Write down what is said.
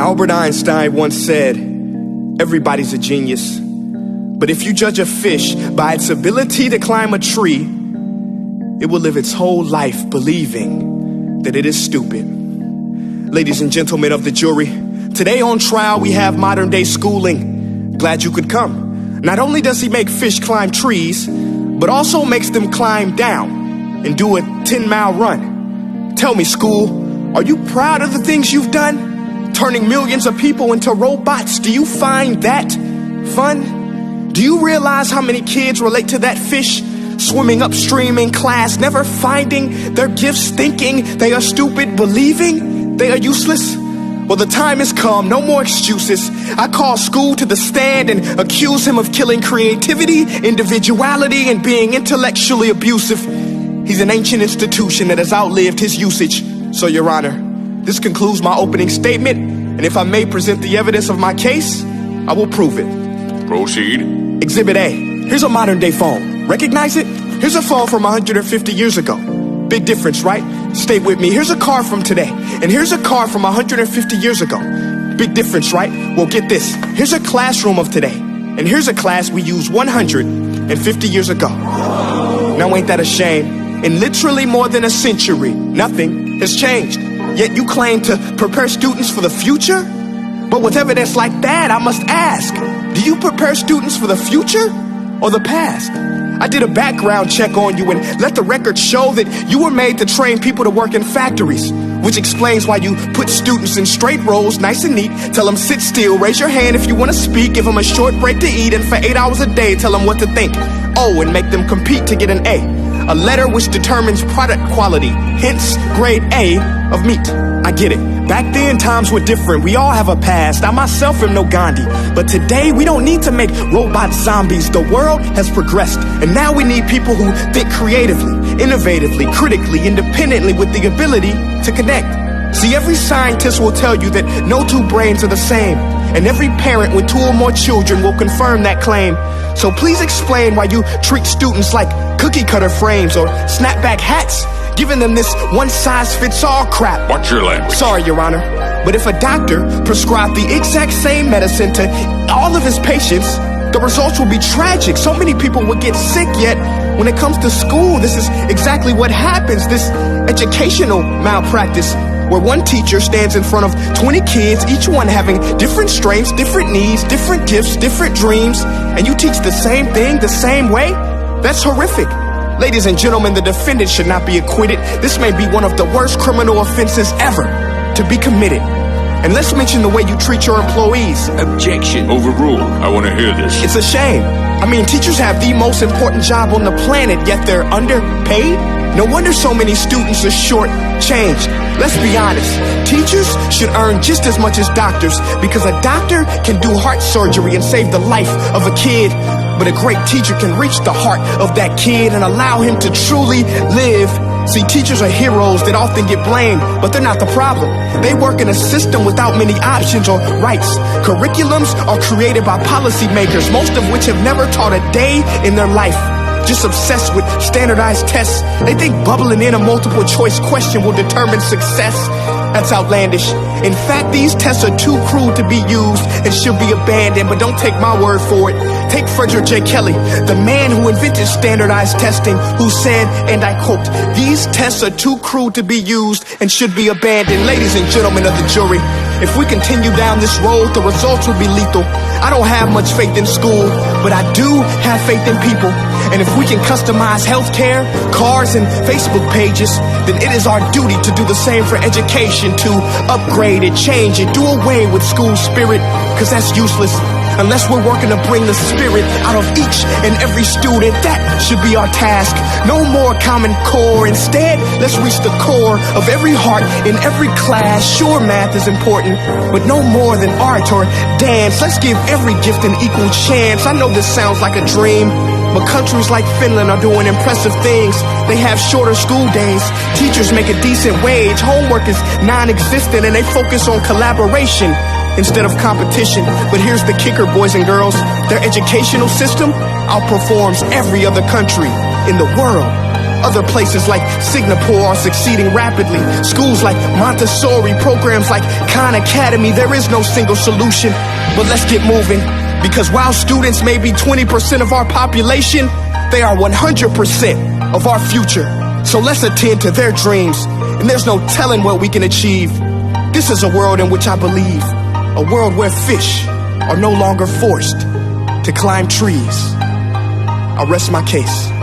Albert Einstein once said, everybody's a genius. But if you judge a fish by its ability to climb a tree, it will live its whole life believing that it is stupid. Ladies and gentlemen of the jury, today on trial we have modern day schooling. Glad you could come. Not only does he make fish climb trees, but also makes them climb down and do a 10-mile run. Tell me, school, are you proud of the things you've done? Turning millions of people into robots, do you find that fun? Do you realize how many kids relate to that fish? Swimming upstream in class, never finding their gifts, thinking they are stupid, believing they are useless? Well, the time has come, no more excuses. I call school to the stand and accuse him of killing creativity, individuality, and being intellectually abusive. He's an ancient institution that has outlived his usage. So, Your Honor, this concludes my opening statement, and if I may present the evidence of my case, I will prove it. Proceed. Exhibit A. Here's a modern day phone. Recognize it? Here's a phone from 150 years ago. Big difference, right? Stay with me. Here's a car from today, and here's a car from 150 years ago. Big difference, right? Well, get this. Here's a classroom of today, and here's a class we used 150 years ago. Now, ain't that a shame? In literally more than a century, nothing has changed. Yet you claim to prepare students for the future? But with evidence like that, I must ask, do you prepare students for the future or the past? I did a background check on you and let the record show that you were made to train people to work in factories, which explains why you put students in straight rows, nice and neat, tell them sit still, raise your hand if you want to speak, give them a short break to eat, and for 8 hours a day, tell them what to think. Oh, and make them compete to get an A letter which determines product quality, hence grade A of meat. I get it. Back then, times were different. We all have a past. I myself am no Gandhi. But today, we don't need to make robot zombies. The world has progressed. And now we need people who think creatively, innovatively, critically, independently, with the ability to connect. See, every scientist will tell you that no two brains are the same. And every parent with 2 or more children will confirm that claim. So please explain why you treat students like cookie cutter frames or snapback hats, giving them this one-size-fits-all crap. Watch your language. Sorry, Your Honor, but if a doctor prescribed the exact same medicine to all of his patients, the results will be tragic. So many people will get sick, yet when it comes to school, this is exactly what happens. This educational malpractice, where one teacher stands in front of 20 kids, each one having different strengths, different needs, different gifts, different dreams, and you teach the same thing the same way? That's horrific. Ladies and gentlemen, the defendant should not be acquitted. This may be one of the worst criminal offenses ever to be committed. And let's mention the way you treat your employees. Objection. Overruled. I want to hear this. It's a shame. I mean, teachers have the most important job on the planet, yet they're underpaid? No wonder so many students are short-changed. Let's be honest. Teachers should earn just as much as doctors, because a doctor can do heart surgery and save the life of a kid. But a great teacher can reach the heart of that kid and allow him to truly live. See, teachers are heroes that often get blamed, but they're not the problem. They work in a system without many options or rights. Curriculums are created by policymakers, most of which have never taught a day in their life. Just obsessed with standardized tests. They think bubbling in a multiple choice question will determine success. That's outlandish. In fact, these tests are too crude to be used and should be abandoned, but don't take my word for it. Take Frederick J. Kelly, the man who invented standardized testing, who said, and I quote, "These tests are too crude to be used and should be abandoned." Ladies and gentlemen of the jury, if we continue down this road, the results will be lethal. I don't have much faith in school, but I do have faith in people. And if we can customize healthcare, cars, and Facebook pages, then it is our duty to do the same for education, to upgrade it, change it, do away with school spirit, because that's useless. Unless we're working to bring the spirit out of each and every student, that should be our task. No more Common Core. Instead, let's reach the core of every heart in every class. Sure, math is important, but no more than art or dance. Let's give every gift an equal chance. I know this sounds like a dream, but countries like Finland are doing impressive things. They have shorter school days. Teachers make a decent wage. Homework is non-existent, and they focus on collaboration instead of competition. But here's the kicker, boys and girls. Their educational system outperforms every other country in the world. Other places like Singapore are succeeding rapidly. Schools like Montessori, programs like Khan Academy, there is no single solution. But let's get moving, because while students may be 20% of our population, they are 100% of our future. So let's attend to their dreams, and there's no telling what we can achieve. This is a world in which I believe, a world where fish are no longer forced to climb trees. I'll rest my case.